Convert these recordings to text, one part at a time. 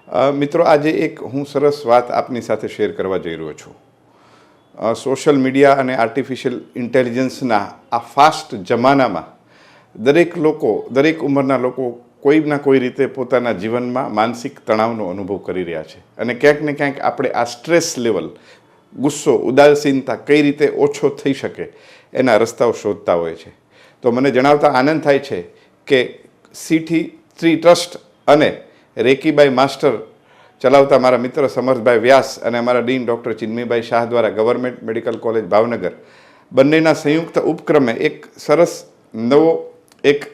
મિત્રો, આજે એક હું સરસ વાત આપની સાથે શેર કરવા જઈ રહ્યો છું. સોશિયલ મીડિયા અને આર્ટિફિશિયલ ઇન્ટેલિજન્સના આ ફાસ્ટ જમાનામાં દરેક ઉંમરના લોકો કોઈના કોઈ રીતે પોતાના જીવનમાં માનસિક તણાવનો અનુભવ કરી રહ્યા છે. અને ક્યાંક ને ક્યાંક આપણે આ સ્ટ્રેસ લેવલ, ગુસ્સો, ઉદાસીનતા કઈ રીતે ઓછો થઈ શકે એના રસ્તાઓ શોધતા હોય છે. તો મને જણાવતા આનંદ થાય છે કે C3 ટ્રસ્ટ અને રેકીબાઈ માસ્ટર ચલાવતા મારા મિત્ર સમર્થભાઈ વ્યાસ અને અમારા ડીન ડૉક્ટર ચિન્મયભાઈ શાહ દ્વારા ગવર્મેન્ટ મેડિકલ કોલેજ ભાવનગર બંનેના સંયુક્ત ઉપક્રમે એક સરસ નવો એક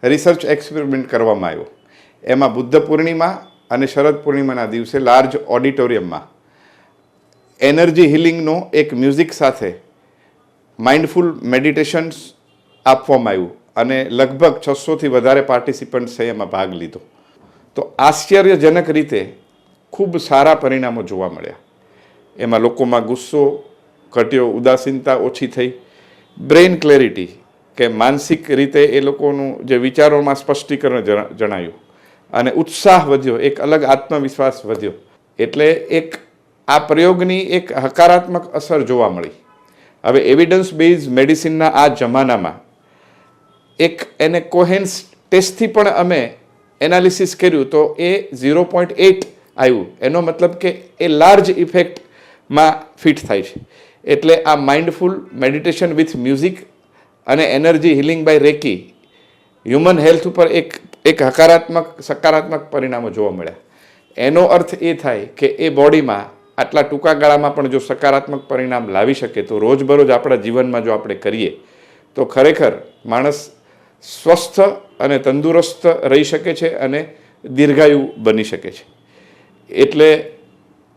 રિસર્ચ એક્સપેરિમેન્ટ કરવામાં આવ્યો. એમાં બુદ્ધ પૂર્ણિમા અને શરદ પૂર્ણિમાના દિવસે લાર્જ ઓડિટોરિયમમાં એનર્જી હિલિંગનો એક મ્યુઝિક સાથે માઇન્ડફુલ મેડિટેશન્સ આપવામાં આવ્યું અને લગભગ 600થી વધારે પાર્ટિસિપન્ટ્સે એમાં ભાગ લીધો. તો આશ્ચર્યજનક રીતે ખૂબ સારા પરિણામો જોવા મળ્યા. એમાં લોકોમાં ગુસ્સો ઘટ્યો, ઉદાસીનતા ઓછી થઈ, બ્રેઇન ક્લેરિટી કે માનસિક રીતે એ લોકોનું જે વિચારોમાં સ્પષ્ટીકરણ જણાયું અને ઉત્સાહ વધ્યો, એક અલગ આત્મવિશ્વાસ વધ્યો. એટલે આ પ્રયોગની એક હકારાત્મક અસર જોવા મળી. હવે એવિડન્સ બેઝ મેડિસિનના આ જમાનામાં એને કોહેન્સ ટેસ્ટથી પણ અમે એનાલિસિસ કર્યું તો એ 0.8 આવ્યું. એનો મતલબ કે એ લાર્જ ઇફેક્ટમાં ફિટ થાય છે. એટલે આ માઇન્ડફુલ મેડિટેશન વિથ મ્યુઝિક અને energy healing by reiki human health ઉપર એક સકારાત્મક પરિણામો જોવા મળ્યા. એનો અર્થ એ થાય કે એ બોડીમાં આટલા ટૂંકા ગાળામાં પણ જો સકારાત્મક પરિણામ લાવી શકે તો રોજબરોજ આપણા જીવનમાં જો આપણે કરીએ તો ખરેખર માણસ સ્વસ્થ અને તંદુરસ્ત રહી શકે છે અને દીર્ઘાયુ બની શકે છે. એટલે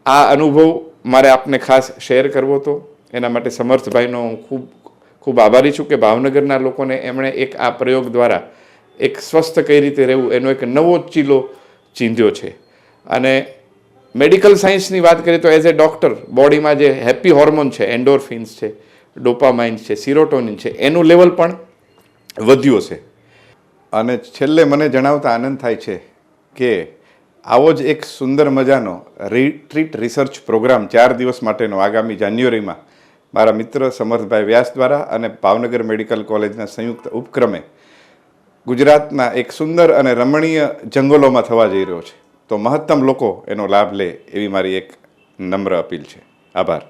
આ અનુભવ મારે આપને ખાસ શેર કરવો હતો. એના માટે સમર્થભાઈનો હું ખૂબ આભારી છું કે ભાવનગરના લોકોને એમણે આ પ્રયોગ દ્વારા એક સ્વસ્થ કઈ રીતે રહેવું એનો એક નવો ચીલો ચીંધ્યો છે. અને મેડિકલ સાયન્સની વાત કરીએ તો એઝ એ ડૉક્ટર બોડીમાં જે હેપી હોર્મોન છે, એન્ડોર્ફિન્સ છે, ડોપામાઇન છે, સિરોટોનિન છે, એનું લેવલ પણ વધ્યો છે. અને છેલ્લે મને જણાવતા આનંદ થાય છે કે આવો જ એક સુંદર મજાનો રિટ્રીટ રિસર્ચ પ્રોગ્રામ 4 દિવસ માટેનો આગામી જાન્યુઆરીમાં મારા મિત્ર સમર્થભાઈ વ્યાસ દ્વારા અને ભાવનગર મેડિકલ કોલેજના સંયુક્ત ઉપક્રમે ગુજરાતના એક સુંદર અને રમણીય જંગલોમાં થવા જઈ રહ્યો છે. તો મહત્તમ લોકો એનો લાભ લે એવી મારી એક નમ્ર અપીલ છે. આભાર.